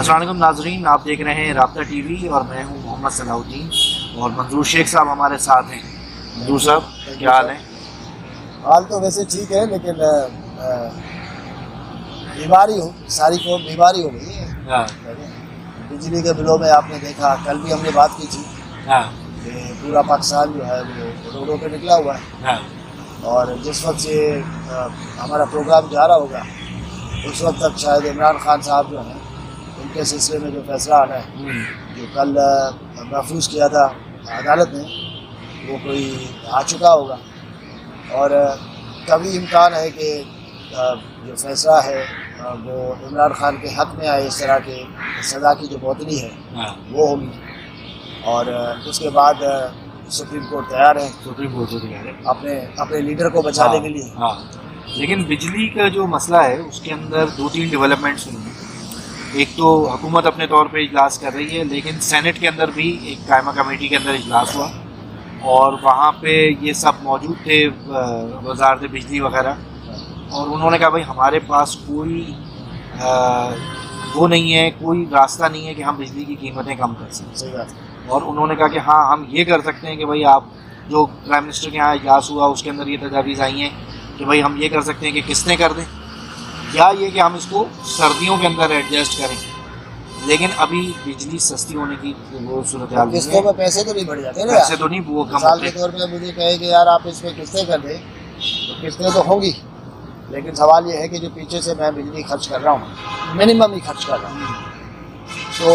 अस्सलाम वालेकुम नाज़रीन, आप देख रहे हैं राब्ता टीवी और मैं हूं मोहम्मद सलाहुद्दीन और मंजूर शेख साहब हमारे साथ हैं। मंजूर साहब, क्या हाल है? हाल तो वैसे ठीक है, लेकिन बीमारी हो सारी को बीमारी हो गई है। हाँ बिजली के बिलों में आपने देखा, कल भी हमने बात की थी हाँ कि पूरा पाकिस्तान जो है वो रोडों पे निकला हुआ है। हाँ और जिस वक्त से हमारा प्रोग्राम जा रहा होगा उस वक्त तक शायद इमरान खान साहब जो हैं उनके सिलसिले में जो फैसला आना है, जो कल महफूज किया था अदालत ने, वो कोई आ चुका होगा। और कभी इम्कान है कि जो फैसला है वो इमरान खान के हक़ में आए, इस तरह के सज़ा की जो मौतनी है वो होगी। और उसके बाद सुप्रीम कोर्ट तैयार है, सुप्रीम कोर्ट से तैयार है अपने लीडर को बचाने के लिए। हाँ, लेकिन बिजली का जो मसला है उसके अंदर दो तीन डेवलपमेंट्स हुई हैं। एक तो हुकूमत अपने तौर पे इजलास कर रही है, लेकिन सेनेट के अंदर भी एक कायमा कमेटी के अंदर इजलास हुआ और वहाँ पे ये सब मौजूद थे, वजारत बिजली वगैरह, और उन्होंने कहा भाई हमारे पास कोई वो नहीं है, कोई रास्ता नहीं है कि हम बिजली की कीमतें कम कर सकें। सही बात है। और उन्होंने कहा कि हाँ, हम ये कर सकते हैं कि भाई आप जो प्राइम मिनिस्टर के यहाँ इजलास हुआ उसके अंदर ये तजावीज़ आई हैं कि भाई हम ये कर सकते हैं कि किस्तें कर दें, या ये कि हम इसको सर्दियों के अंदर एडजस्ट करें। लेकिन अभी बिजली सस्ती होने की वो सूरत हाल नहीं किस्तों है। में पैसे तो नहीं बढ़ जाते ना, पैसे तो नहीं, वो कम मिसाल के होते। तौर पे मुझे कहे कि यार आप इसमें किस्तें कर दें तो किस्तें तो होंगी, लेकिन सवाल ये है कि जो पीछे से मैं बिजली खर्च कर रहा हूँ मिनिमम ही खर्च कर रहा हूँ, तो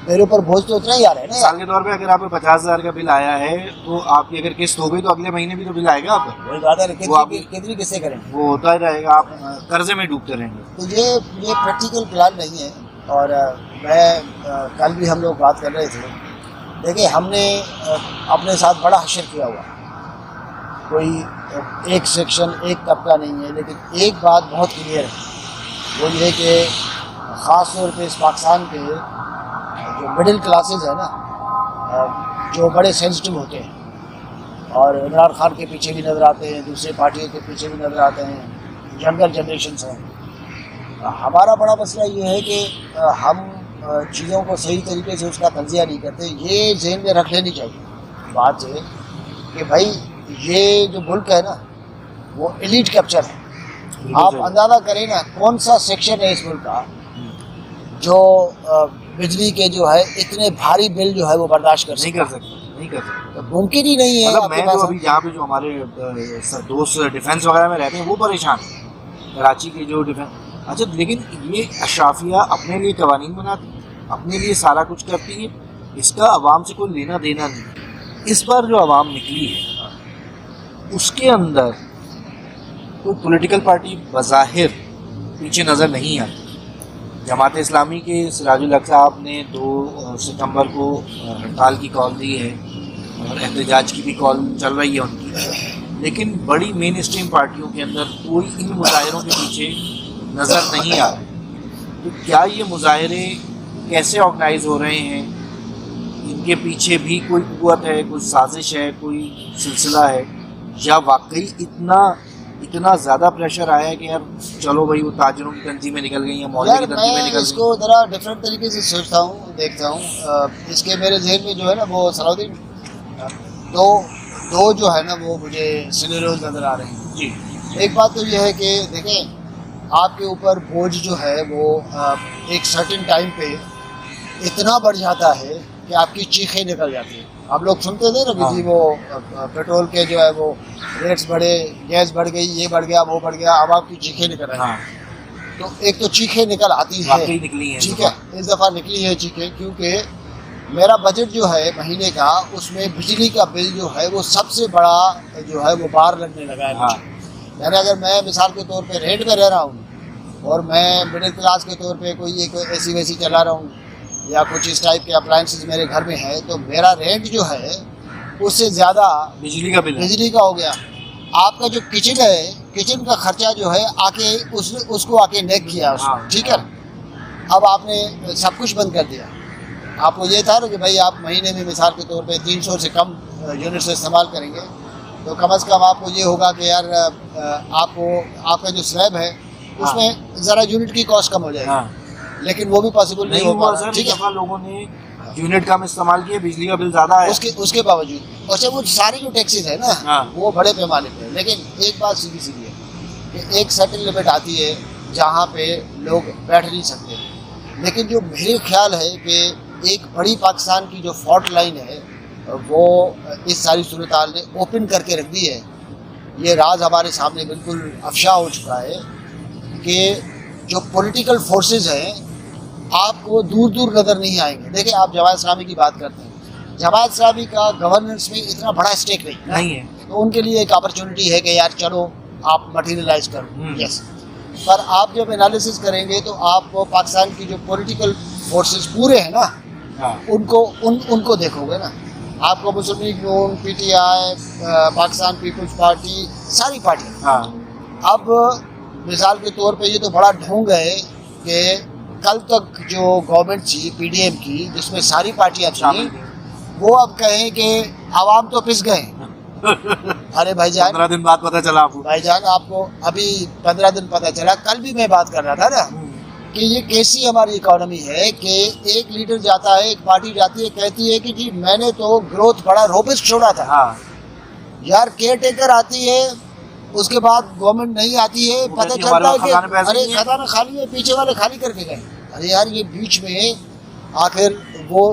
मेरे ऊपर बोझ तो उतना ही आ रहा है ना। साल के तौर पे अगर आप 50,000 का बिल आया है तो आपकी अगर किस्त हो गई तो अगले महीने भी तो बिल आएगा आपका। वही बात है, वो कितनी किस्तें करें, वो होता ही रहेगा, आप कर्जे में डूबते रहेंगे। तो ये प्रैक्टिकल प्लान नहीं है। और मैं कल भी हम लोग बात कर रहे थे, देखिए हमने अपने साथ बड़ा हशर किया हुआ, कोई एक सेक्शन एक तबका नहीं है, लेकिन एक बात बहुत क्लियर है, वो ये कि ख़ास तौर पे इस पाकिस्तान के जो मिडिल क्लासेस है ना, जो बड़े सेंसिटिव होते हैं और इमरान खान के पीछे भी नज़र आते हैं, दूसरे पार्टियों के पीछे भी नज़र आते हैं, यंगर जनरेशन हैं। हमारा बड़ा मसला ये है कि हम चीज़ों को सही तरीके से उसका तज्जिया नहीं करते। ये ज़हन में रख लेनी चाहिए बात है कि भाई ये जो मुल्क है ना वो एलीट कैप्चर है। आप अंदाज़ा करें ना कौन सा सेक्शन है इस मुल्क का जो बिजली के जो है इतने भारी बिल जो है वो बर्दाश्त कर नहीं कर सकते। तो मुमकिन ही नहीं है। मतलब मैं जो अभी यहाँ पे जो हमारे दोस्त डिफेंस वगैरह में रहते हैं वो परेशान हैं, कराची के जो डिफेंस। अच्छा, लेकिन ये अशराफिया अपने लिए कवानीन बनाती है, अपने लिए सारा कुछ करती है, इसका आवाम से कोई लेना देना नहीं। इस बार जो आवाम निकली है उसके अंदर कोई पॉलिटिकल पार्टी बज़ाहिर पीछे नज़र नहीं आई। जमात इस्लामी के सिराजुल हक साहब ने 2 सितंबर को हड़ताल की कॉल दी है और एहतजाज की भी कॉल चल रही है उनकी, लेकिन बड़ी मेन स्ट्रीम पार्टियों के अंदर कोई इन मुजाहिरों के पीछे नज़र नहीं आ रहा। तो क्या ये मुजाहिरे कैसे ऑर्गेनाइज हो रहे हैं, इनके पीछे भी कोई कुव्वत है, कोई साजिश है, कोई सिलसिला है, या वाकई इतना ज़्यादा प्रेशर आया है कि यार चलो भाई वो ताजरों की तंजीमें निकल गई हैं, मोहल्ले की तंजीमें निकल गई। इसको ज़रा डिफरेंट तरीके से सोचता हूँ, देखता हूँ। इसके मेरे जहन में जो है ना वो सलाउद्दीन दो जो है ना वो मुझे सिनेरियोज नज़र आ रहे हैं जी। एक बात तो ये है कि देखें आपके ऊपर बोझ जो है वो एक सर्टेन टाइम पे इतना बढ़ जाता है कि आपकी चीखें निकल जाती हैं। आप लोग सुनते थे ना कि जी वो पेट्रोल के जो है वो रेट्स बढ़े, गैस बढ़ गई, ये बढ़ गया, वो बढ़ गया, अब आपकी चीखें निकल रही हैं। तो एक तो चीखें निकल आती है, निकली हैं, ठीक है, इस दफ़ा निकली है चीखें, क्योंकि मेरा बजट जो है महीने का उसमें बिजली का बिल जो है वो सबसे बड़ा जो है वो बार लगने लगा है। यानी अगर मैं मिसाल के तौर पे रेंट में रह रहा हूँ और मैं मिडिल क्लास के तौर पे कोई एक एसी वैसी चला रहा हूँ या कुछ इस टाइप के अप्लायंसेस मेरे घर में है, तो मेरा रेंट जो है उससे ज़्यादा बिजली का हो गया। आपका जो किचन है, किचन का खर्चा जो है आके उसको आके नेक किया, ठीक है। अब आपने सब कुछ बंद कर दिया। आपको ये था ना कि भाई आप महीने में मिसाल के तौर पे 300 से कम यूनिट से इस्तेमाल करेंगे तो कम से कम आपको ये होगा कि यार आपको आपका जो स्लैब है उसमें ज़रा यूनिट की कॉस्ट कम हो जाएगी। लेकिन वो भी पॉसिबल नहीं हो पा हुआ रहा। सर। ठीक इस है, दफा लोगों ने यूनिट कम इस्तेमाल किया, बिजली का बिल ज्यादा है। उसके बावजूद अच्छा वो सारी जो टैक्सेस है ना हाँ। वो बड़े पैमाने पे है। लेकिन एक बात सीधी सीधी है कि एक सर्टेन लिमिट आती है जहाँ पे लोग बैठ नहीं सकते। लेकिन जो मेरे ख्याल है कि एक बड़ी पाकिस्तान की जो फॉल्ट लाइन है वो इस सारी सूरत हाल ने ओपन करके रख दी है। ये राज हमारे सामने बिल्कुल अफशा हो चुका है कि जो पॉलिटिकल फोर्सेस हैं आपको दूर दूर नज़र नहीं आएंगे। देखिए आप जमात इस्लामी की बात करते हैं, जमात इस्लामी का गवर्नेंस में इतना बड़ा स्टेक नहीं है, तो उनके लिए एक अपॉर्चुनिटी है कि यार चलो आप मटीरियलाइज करो। यस, पर आप जब एनालिसिस करेंगे तो आप पाकिस्तान की जो पॉलिटिकल फोर्सेस पूरे हैं ना हाँ। उनको देखोगे ना। आपको मुस्लिम लीग नून, पीटीआई, पाकिस्तान पीपल्स पार्टी, सारी पार्टी। हाँ। अब मिसाल के तौर पे ये तो बड़ा ढोंग है कि कल तक जो गवर्नमेंट थी पीडीएम की जिसमें सारी पार्टियां थी वो अब कहें कि आवाम तो पिस गए। अरे भाईजान 15 दिन बाद पता चला आपको। भाईजान आपको अभी 15 दिन पता चला। कल भी मैं बात कर रहा था ना कि ये कैसी हमारी इकोनॉमी है कि एक लीडर जाता है, एक पार्टी जाती है, कहती है कि जी मैंने तो ग्रोथ बड़ा रोबिस्ट छोड़ा था। हाँ। यार केयर टेकर आती है, उसके बाद गवर्नमेंट नहीं आती है, पता चलता है कि अरे खजाना खाली है, पीछे वाले खाली करके गए। अरे यार ये बीच में आखिर वो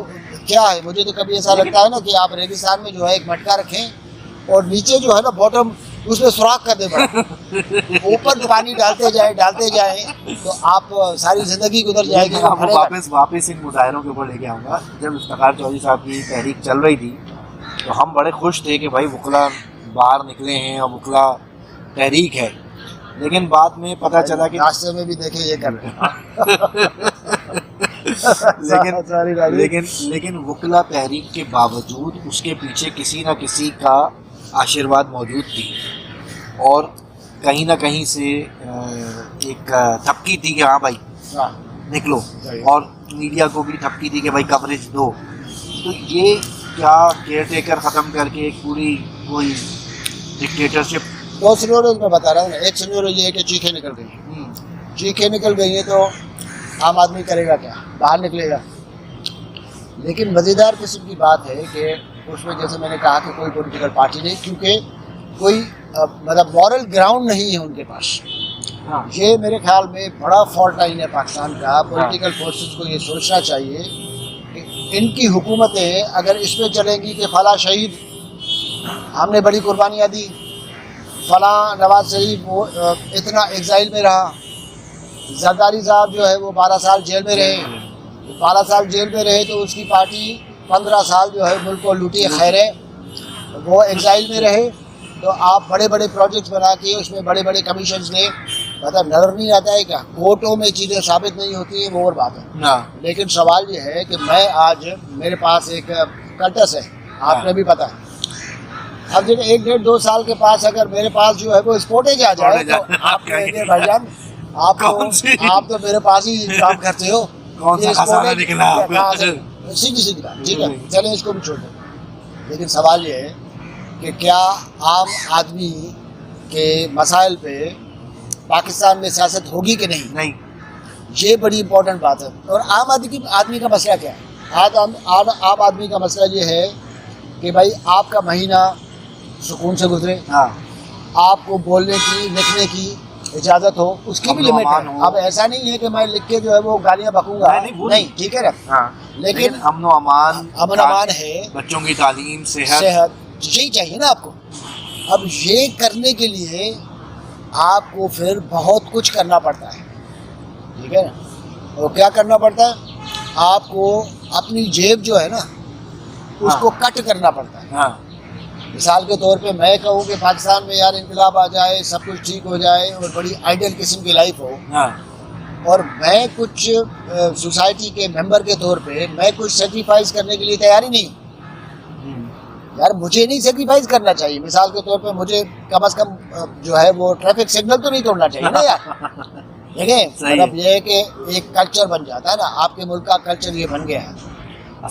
क्या है? मुझे तो कभी ऐसा लगता है ना कि आप रेगिस्तान में जो है एक मटका रखें और नीचे जो है ना बॉटम उसमें सुराख कर दे बड़ा, ऊपर पानी डालते जाए तो आप सारी जिंदगी गुजर जाएगी। वापस इन मुजाहिरों के ऊपर लेके आऊँगा। जब इफ्तिखार चौधरी साहब की तहरीक चल रही थी तो हम बड़े खुश थे कि भाई वकला बाहर निकले हैं और वकला तहरीक है। लेकिन बाद में पता चला कि रास्ते में भी देखे ये कर लेकिन वकला तहरीक के बावजूद उसके पीछे किसी न किसी का आशीर्वाद मौजूद थी और कहीं ना कहीं से एक थपकी थी कि हाँ भाई निकलो, और मीडिया को भी थपकी थी कि भाई कवरेज दो। तो ये क्या केयर टेकर ख़त्म करके एक पूरी कोई डिक्टेटरशिप? दो सिनेरियो मैं बता रहा हूँ ना। एक सिनेरियो ये है कि चीखें निकल गई, चीखें निकल गई हैं तो आम आदमी करेगा क्या? बाहर निकलेगा। लेकिन मज़ेदार किस्म की बात है कि उसमें जैसे मैंने कहा कि कोई पॉलिटिकल पार्टी नहीं, क्योंकि कोई मतलब मॉरल ग्राउंड नहीं है उनके पास। हाँ। ये मेरे ख्याल में बड़ा फॉल्ट लाइन है पाकिस्तान का। पॉलिटिकल फोर्सेस को ये सोचना चाहिए कि इनकी हुकूमतें अगर इसमें चलेंगी कि फला शहीद हमने बड़ी कुर्बानियाँ दी, फला नवाज शरीफ वो इतना एग्जाइल में रहा, जरदारी साहब जो है वो 12 साल जेल में रहे, 12 साल जेल में रहे तो उसकी पार्टी 15 साल जो है मुल्क को लूटी, खैर है वो एग्जाइल में रहे। तो आप बड़े बड़े प्रोजेक्ट्स बना के उसमें बड़े बड़े कमीशंस ले, मतलब नज़र नहीं आता है क्या? कोर्टों में चीज़ें साबित नहीं होती है वो और बात है ना। लेकिन सवाल ये है कि मैं आज मेरे पास एक कल्टस है, आपने भी पता है। अब जब 1-1.5-2 साल के पास अगर मेरे पास जो है वो स्पोर्टेज आ जाए तो आप कहेंगे भाईजान आप तो मेरे पास ही काम करते हो, सीधी बात। ठीक है, चले इसको भी छोड़ दो। लेकिन सवाल ये है कि क्या आम आदमी के मसाइल पे पाकिस्तान में सियासत होगी कि नहीं? ये बड़ी इंपॉर्टेंट बात है। और आम आदमी का मसला क्या है? आम आदमी का मसला ये है कि भाई आपका महीना सुकून से गुजरे, आपको बोलने की लिखने की इजाज़त हो, उसकी भी लिमिट है। अब ऐसा नहीं है कि मैं लिख के जो है वो गालियाँ बकूंगा, नहीं, ठीक है ना। लेकिन अमन अमान है, बच्चों की तालीम, सेहत, यही चाहिए ना आपको। अब ये करने के लिए आपको फिर बहुत कुछ करना पड़ता है, ठीक है ना। और क्या करना पड़ता है? आपको अपनी जेब जो है ना उसको कट करना पड़ता है। मिसाल के तौर पे मैं कहूँ कि पाकिस्तान में यार इनकलाब आ जाए, सब कुछ ठीक हो जाए और बड़ी आइडियल किस्म की लाइफ हो, और मैं कुछ सोसाइटी के मेंबर के तौर पे मैं कुछ सेक्रीफाइस करने के लिए तैयार ही नहीं। यार मुझे नहीं सेक्रीफाइस करना चाहिए। मिसाल के तौर पे मुझे कम से कम जो है वो ट्रैफिक सिग्नल तो नहीं तोड़ना चाहिए ना यार। देखें, मतलब ये है कि एक कल्चर बन जाता है ना, आपके मुल्क का कल्चर ये बन गया है।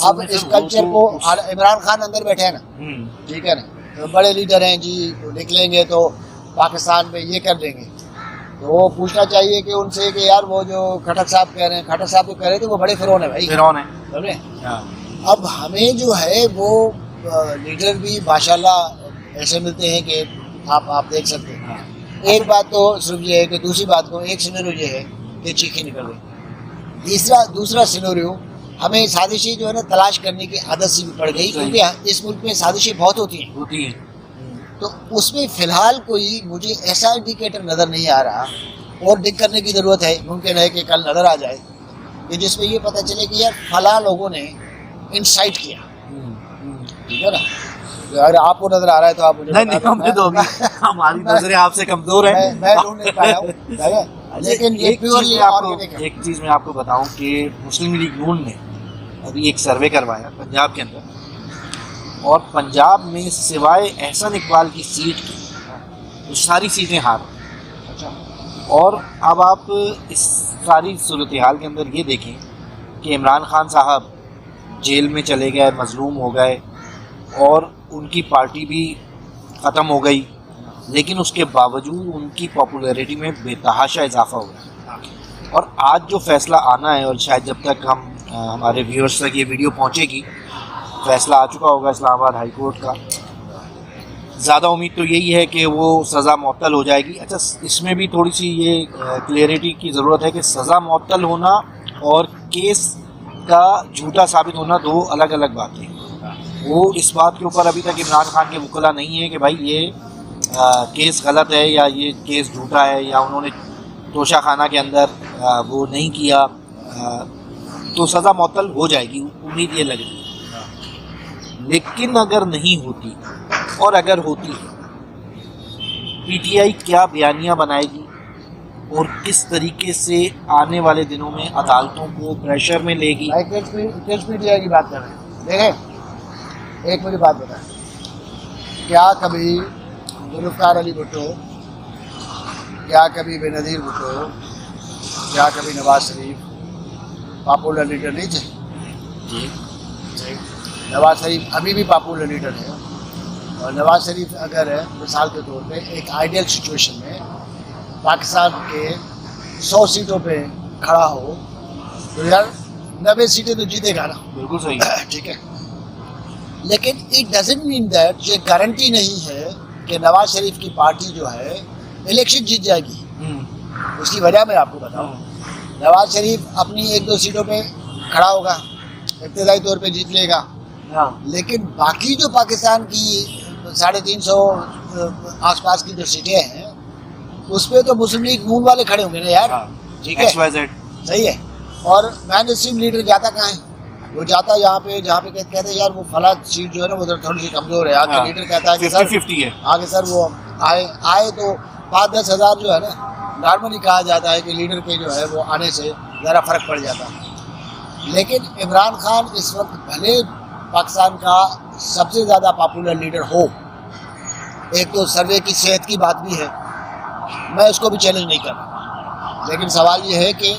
अब इस कल्चर को इमरान खान अंदर बैठे हैं ना, ठीक है ना, तो बड़े लीडर हैं जी, निकलेंगे तो पाकिस्तान में ये कर देंगे। तो वो पूछना चाहिए कि उनसे कि यार वो जो खटक साहब कह रहे हैं, खटक साहब जो कह रहे थे वो बड़े फिरौन है भाई, फिरौन है। समझे। हाँ। अब हमें जो है वो लीडर भी माशाल्लाह ऐसे मिलते हैं कि आप देख सकते हैं। हाँ। एक बात तो सिर्फ ये है कि दूसरी बात को एक सिनेरियो ये है कि चीखें निकल गई। दूसरा सिनेरियो हमें साजिशें जो है ना तलाश करने की आदत सी भी पड़ गई, क्योंकि इस मुल्क में साजिशें बहुत होती हैं। तो उसमें फ़िलहाल कोई मुझे ऐसा इंडिकेटर नज़र नहीं आ रहा, और डिग करने की ज़रूरत है, मुमकिन है कि कल नज़र आ जाए कि जिसमें ये पता चले कि यार फला लोगों ने इंसाइट किया, ठीक है ना। तो अगर आपको नज़र आ रहा है तो आप मुझे नहीं हमें तो अभी हमारी नजरें आपसे कमजोर है, मैं ढूंढ नहीं पाया हूँ। लेकिन ये प्योरली एक चीज़ मैं आपको बताऊं कि मुस्लिम लीग नून ने अभी एक सर्वे करवाया पंजाब के अंदर, और पंजाब में सिवाय एहसन इकबाल की सीट की तो सारी सीटें हार। और अब आप इस सारी सूरत हाल के अंदर ये देखें कि इमरान खान साहब जेल में चले गए, मजलूम हो गए, और उनकी पार्टी भी ख़त्म हो गई, लेकिन उसके बावजूद उनकी पॉपुलैरिटी में बेतहाशा इजाफा हो गया। और आज जो फ़ैसला आना है, और शायद जब तक हम हमारे व्यूअर्स तक ये वीडियो पहुंचेगी फ़ैसला आ चुका होगा इस्लामाबाद हाई कोर्ट का, ज़्यादा उम्मीद तो यही है कि वो सज़ा मुअत्तल हो जाएगी। अच्छा, इसमें भी थोड़ी सी ये क्लियरिटी की ज़रूरत है कि सज़ा मुअत्तल होना और केस का झूठा साबित होना दो अलग अलग बातें हैं। वो इस बात के ऊपर अभी तक इमरान खान के वकला नहीं है कि भाई ये केस गलत है या ये केस झूठा है या उन्होंने तोशाखाना के अंदर वो नहीं किया, तो सज़ा मुअत्तल हो जाएगी, उम्मीद ये लग रही है। लेकिन अगर नहीं होती, और अगर होती है, पीटीआई क्या बयानियाँ बनाएगी और किस तरीके से आने वाले दिनों में अदालतों को प्रेशर में लेगी। पीटीआई की बात कर रहे हैं, देखें एक मुझे बात बताएं, क्या कभी जुल्फ़िकार अली भुट्टो, क्या कभी बेनज़ीर भुट्टो, क्या कभी नवाज शरीफ पॉपुलर लीडर नहीं थे? जी, नवाज शरीफ अभी भी पॉपुलर लीडर है, और नवाज शरीफ अगर मिसाल के तौर पे एक आइडियल सिचुएशन में पाकिस्तान के 100 सीटों पे खड़ा हो तो यार 90 सीटें तो जीतेगा ना। बिल्कुल सही, ठीक है। लेकिन इट डजंट मीन दैट ये गारंटी नहीं है कि नवाज शरीफ की पार्टी जो है इलेक्शन जीत जाएगी। उसकी वजह मैं आपको बताऊँ, नवाज शरीफ अपनी 1-2 सीटों पे खड़ा होगा, इब्तदाई तौर पे जीत लेगा, लेकिन बाकी जो पाकिस्तान की 350 आसपास की जो सीटें हैं उस पर तो मुस्लिम लीग नून वाले खड़े होंगे ना यार, ठीक है, सही है। और मैन स्ट्रीम लीडर जाता कहाँ है? वो जाता यहाँ पे जहाँ पे कहते हैं यार वो फला सीट जो है ना वो थोड़ी सी कमजोर है, आगे लीडर कहता है कि सर 50-50 है, आगे सर वो आए तो 5-10 हज़ार जो है ना नॉर्मली कहा जाता है कि लीडर के जो है वो आने से ज़रा फर्क पड़ जाता है। लेकिन इमरान खान इस वक्त भले पाकिस्तान का सबसे ज़्यादा पॉपुलर लीडर हो, एक तो सर्वे की सेहत की बात भी है, मैं उसको भी चैलेंज नहीं कर रहा, लेकिन सवाल ये है कि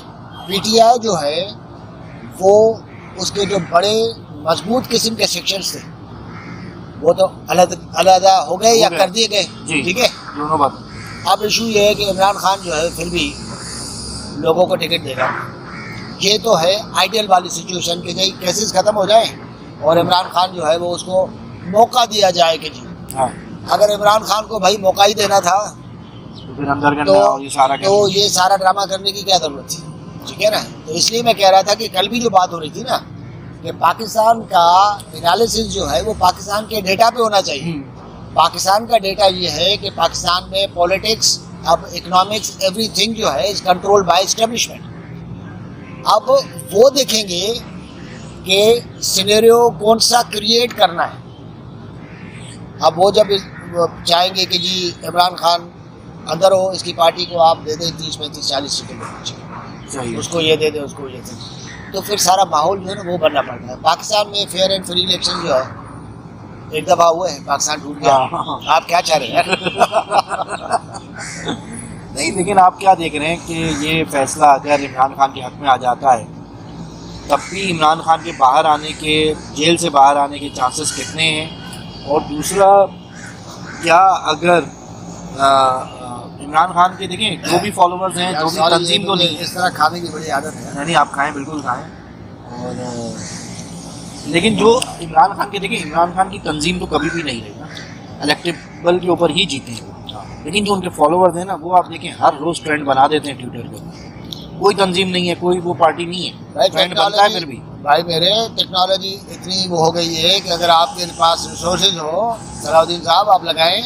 पीटीआई जो है वो उसके जो बड़े मजबूत किस्म के सेक्शंस थे वो तो अलग हो गए या कर दिए गए, ठीक है, दोनों बात। अब इशू ये है कि इमरान खान जो है फिर भी लोगों को टिकट देगा। ये तो है आइडियल वाली सिचुएशन कि कहीं केसेस ख़त्म हो जाए और इमरान खान जो है वो उसको मौका दिया जाए कि जी, हाँ, अगर इमरान खान को भाई मौका ही देना था तो फिर अंदर तो ये सारा ड्रामा करने की क्या ज़रूरत थी, ठीक है ना। तो इसलिए मैं कह रहा था कि कल भी जो बात हो रही थी ना कि पाकिस्तान का एनालिसिस जो है वो पाकिस्तान के डेटा पे होना चाहिए। पाकिस्तान का डेटा ये है कि पाकिस्तान में पॉलिटिक्स, अब इकोनॉमिक्स, एवरीथिंग जो है इज कंट्रोल्ड बाय एस्टेब्लिशमेंट। अब वो देखेंगे कि सिनेरियो कौन सा क्रिएट करना है। अब वो जब चाहेंगे कि जी इमरान खान अंदर हो, इसकी पार्टी को आप दे दें 30, 35, 40 सीटें, उसको ये दे दें, उसको ये दे, तो फिर सारा माहौल जो है ना वो बनना पड़ता है। पाकिस्तान में फेयर एंड फ्री इलेक्शन जो है एक दफ़ा हुए हैं, पाकिस्तान टूट गया। आप क्या चाह रहे हैं यार? नहीं, लेकिन आप क्या देख रहे हैं कि ये फैसला अगर इमरान खान के हक़ में आ जाता है तब भी इमरान खान के बाहर आने के, जेल से बाहर आने के चांसेस कितने हैं? और दूसरा, क्या अगर इमरान खान के देखें जो भी फॉलोअर्स हैं, जो भी तंजीम तो नहीं, इस तरह खाने की बड़ी आदत है। नहीं आप खाएं, बिल्कुल खाएं। और लेकिन जो इमरान खान के देखें, इमरान खान की तंजीम तो कभी भी नहीं रही ना, इलेक्टेबल के ऊपर ही जीते हैं। लेकिन जो उनके फॉलोअर्स हैं ना, वो आप देखें हर रोज़ ट्रेंड बना देते हैं ट्विटर पर। कोई तंजीम नहीं है, कोई वो पार्टी नहीं है, ट्रेंड बनता है फिर भी। भाई मेरे टेक्नोलॉजी इतनी वो हो गई है कि अगर आपके पास रिसोर्सेज हो, सलाउद्दीन साहब आप लगाएं,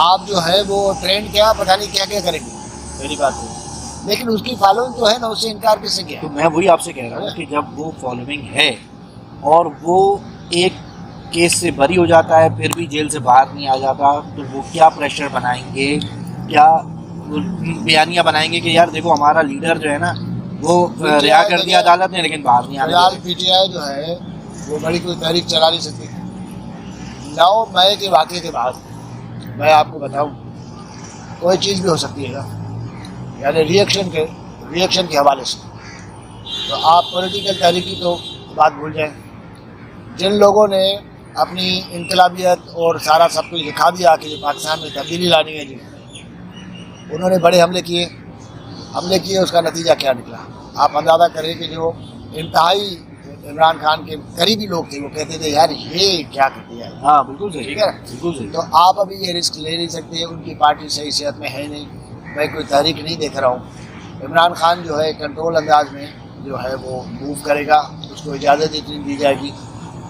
आप जो है वो ट्रेंड क्या पता नहीं क्या क्या करेंगे, पहली बात है। लेकिन उसकी फॉलोइंग तो है ना, उससे इनकार किससे किया। तो मैं वही आपसे कह रहा हूँ कि जब वो फॉलोइंग है और वो एक केस से बरी हो जाता है फिर भी जेल से बाहर नहीं आ जाता, तो वो क्या प्रेशर बनाएंगे, क्या बयानियाँ बनाएंगे कि यार देखो हमारा लीडर जो है ना वो रिहा कर दिया अदालत ने लेकिन बाहर नहीं आ रहा। पीटीआई जो है वो बड़ी कोई तहरीक चला नहीं सकती। 9 मई के वाक़े के बाद मैं आपको बताऊं, कोई चीज़ भी हो सकती है ना, यानी रिएक्शन के हवाले से। तो आप पॉलिटिकल तहरीक की तो बात भूल जाएं। जिन लोगों ने अपनी इनकलाबियत और सारा सब कुछ दिखा दिया कि पाकिस्तान में तब्दीली लानी है जी, उन्होंने बड़े हमले किए, उसका नतीजा क्या निकला आप अंदाज़ा करें कि जो इंतहाई इमरान खान के करीबी लोग थे वो कहते थे यार ये क्या कर दिया है। हाँ बिल्कुल सही, ठीक है, बिल्कुल सही। तो आप अभी ये रिस्क ले नहीं सकते, उनकी पार्टी सही सेहत में है नहीं, मैं कोई तहरीक नहीं देख रहा हूँ। इमरान खान जो है कंट्रोल अंदाज में जो है वो मूव करेगा, उसको इजाज़त इतनी दी जाएगी,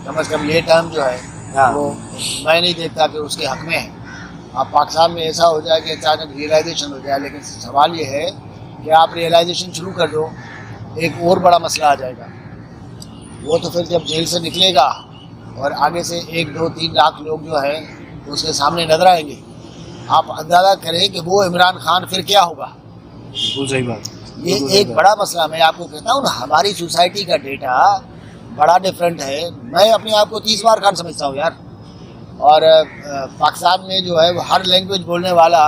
कम से कम ये टर्म जो है वो मैं नहीं देखता कि उसके हक़ में है। अब पाकिस्तान में ऐसा हो जाए कि अचानक रियलाइजेशन हो जाए, लेकिन सवाल ये है कि आप रियलाइजेशन शुरू कर दो, एक और बड़ा मसला आ जाएगा। वो तो फिर जब जेल से निकलेगा और आगे से 1, 2, 3 लाख लोग जो है उसके सामने नजर आएंगे, आप अंदाज़ा करें कि वो इमरान खान फिर क्या होगा। बिल्कुल सही बात, ये एक बड़ा मसला। मैं आपको कहता हूँ ना, हमारी सोसाइटी का डेटा बड़ा डिफरेंट है। मैं अपने आप को 30 बार खान समझता हूँ यार, और पाकिस्तान में जो है वो हर लैंग्वेज बोलने वाला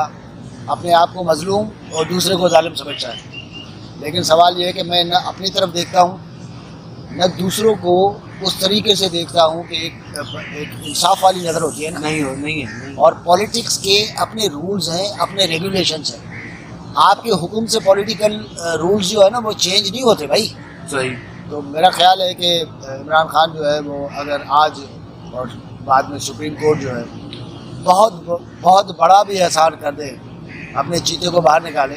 अपने आप को मजलूम और दूसरे को जालिम समझता है। लेकिन सवाल ये है कि मैं न अपनी तरफ देखता हूँ न दूसरों को उस तरीके से देखता हूँ कि एक इंसाफ वाली नज़र होती है ना, नहीं है। और पॉलिटिक्स के अपने रूल्स हैं, अपने रेगुलेशंस हैं। आपके हुक्म से पॉलिटिकल रूल्स जो है ना वो चेंज नहीं होते भाई। सही। तो मेरा ख्याल है कि इमरान खान जो है वो अगर आज और बाद में सुप्रीम कोर्ट जो है बहुत बड़ा भी एहसान कर दे, अपने चीते को बाहर निकाले,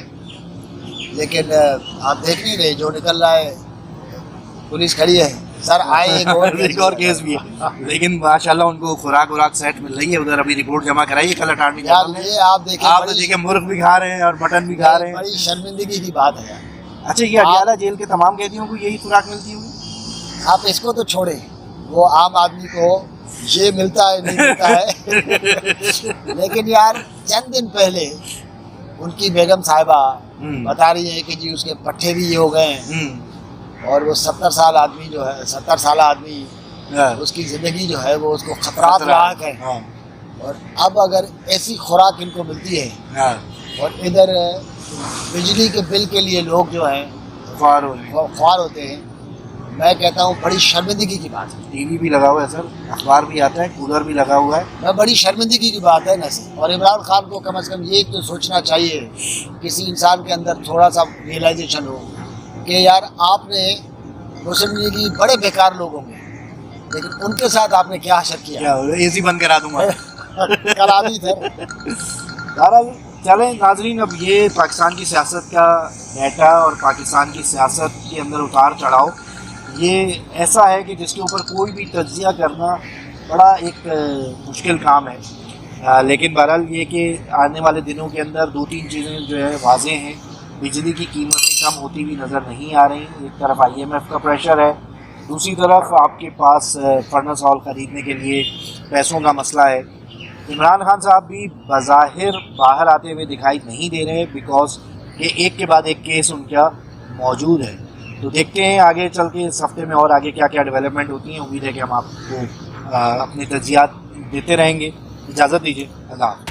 लेकिन आप देख नहीं रहे जो निकल रहा है, पुलिस खड़ी है सर आए एक और केस भी है। लेकिन माशाल्लाह उनको खुराक सेट मिल रही है उधर। अभी रिपोर्ट जमा कराई है कल अटॉर्नी जनरल ने। ये आप देखें मुर्ग भी खा रहे हैं और मटन भी खा रहे हैं। बड़ी शर्मिंदगी की बात है यार। अच्छा, ये अडियाला जेल के तमाम कैदियों को यही खुराक मिलती होगी? आप इसको तो छोड़े, वो आम आदमी को ये मिलता है नहीं मिलता है। लेकिन यार चंद दिन पहले उनकी बेगम साहिबा बता रही है कि जी उसके पट्टे भी ये हो गए हैं, और वो 70 साल आदमी जो है 70 साल आदमी उसकी ज़िंदगी जो है वो उसको खतरात लायक है। हाँ। और अब अगर ऐसी खुराक इनको मिलती है, हाँ। और इधर बिजली के बिल के लिए लोग जो हैं ख्वार होते हैं, मैं कहता हूँ बड़ी शर्मिंदगी की बात है। टीवी भी लगा हुआ है सर, अखबार भी आता है, कूलर भी लगा हुआ है। मैं बड़ी शर्मिंदगी की बात है ना सर। और इमरान खान को कम से कम ये तो सोचना चाहिए, किसी इंसान के अंदर थोड़ा सा रियलाइजेशन हो कि यार आपने मुस्लिम लीग बड़े बेकार लोग होंगे, लेकिन उनके साथ आपने क्या हशर किया। एसी बंद करा दूंगा। करा दी सर। चलें नाजरीन, अब ये पाकिस्तान की सियासत का डाटा और पाकिस्तान की सियासत के अंदर उतार चढ़ाव ये ऐसा है कि जिसके ऊपर कोई भी तज्जिया करना बड़ा एक मुश्किल काम है। लेकिन बहरहाल ये कि आने वाले दिनों के अंदर 2-3 चीज़ें जो है वाज़ेह हैं। बिजली की कीमतें कम होती हुई नज़र नहीं आ रही। एक तरफ IMF का प्रेशर है, दूसरी तरफ आपके पास फर्नेस हॉल ख़रीदने के लिए पैसों का मसला है। इमरान खान साहब भी बज़ाहिर बाहर आते हुए दिखाई नहीं दे रहे, बिकॉज ये एक के बाद एक केस उनका मौजूद है। तो देखते हैं आगे चल के इस हफ्ते में और आगे क्या क्या डेवलपमेंट होती हैं। उम्मीद है कि हम आपको अपने तज्जियात देते रहेंगे। इजाज़त दीजिए, अल्लाह हाफ़िज़।